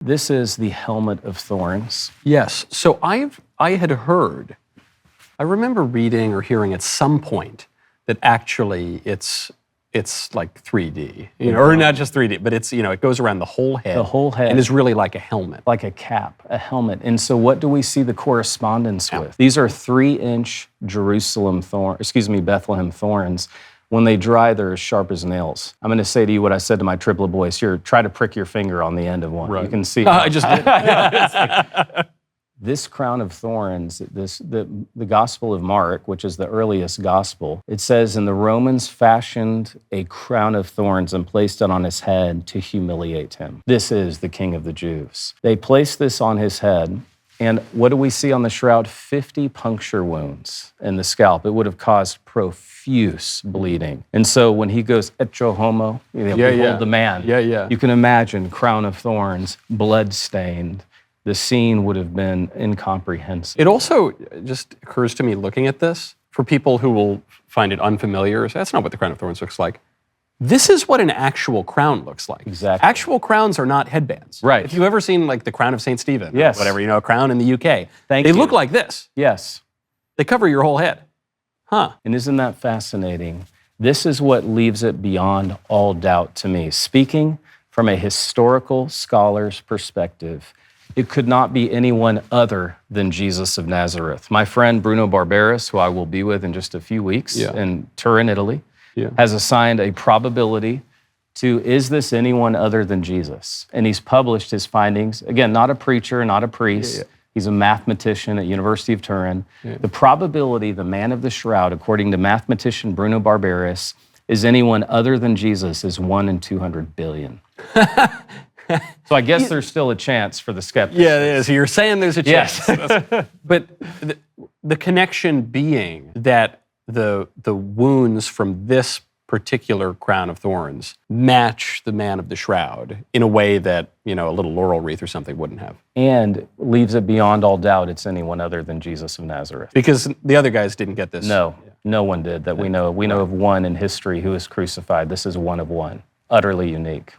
This is the helmet of thorns. Yes. So I had heard, I remember reading or hearing at some point that actually it's like 3D, or not just 3D, but it's, it goes around the whole head. The whole head. And is really like a helmet. Like a cap, a helmet. And so what do we see the correspondence with? These are 3-inch Bethlehem thorns. When they dry, they're as sharp as nails. I'm going to say to you what I said to my triplet boys. Here, try to prick your finger on the end of one. Right. You can see. I just did. This crown of thorns, the Gospel of Mark, which is the earliest gospel, it says, and the Romans fashioned a crown of thorns and placed it on his head to humiliate him. This is the King of the Jews. They placed this on his head, and what do we see on the shroud? 50 puncture wounds in the scalp. It would have caused profuse bleeding. And so when he goes, Ecce homo, behold the man. You can imagine, crown of thorns, blood-stained. The scene would have been incomprehensible. It also just occurs to me looking at this, for people who will find it unfamiliar, that's not what the Crown of Thorns looks like. This is what an actual crown looks like. Exactly. Actual crowns are not headbands. Right. If you've ever seen like the Crown of St. Stephen, yes, or whatever, a crown in the UK, they look like this. Yes. They cover your whole head. Huh. And isn't that fascinating? This is what leaves it beyond all doubt to me. Speaking from a historical scholar's perspective, it could not be anyone other than Jesus of Nazareth. My friend Bruno Barberis, who I will be with in just a few weeks in Turin, Italy, has assigned a probability to, is this anyone other than Jesus? And he's published his findings. Again, not a preacher, not a priest. He's a mathematician at University of Turin. The probability, the man of the shroud, according to mathematician Bruno Barberis, is anyone other than Jesus is 1 in 200 billion. So I guess there's still a chance for the skeptics. Yeah, it is. You're saying there's a chance. Yes. But the connection being that the wounds from this particular crown of thorns match the man of the shroud in a way that, a little laurel wreath or something wouldn't have. And leaves it beyond all doubt it's anyone other than Jesus of Nazareth. Because the other guys didn't get this. No, no one did that we know. We know of one in history who was crucified. This is one of one. Utterly unique.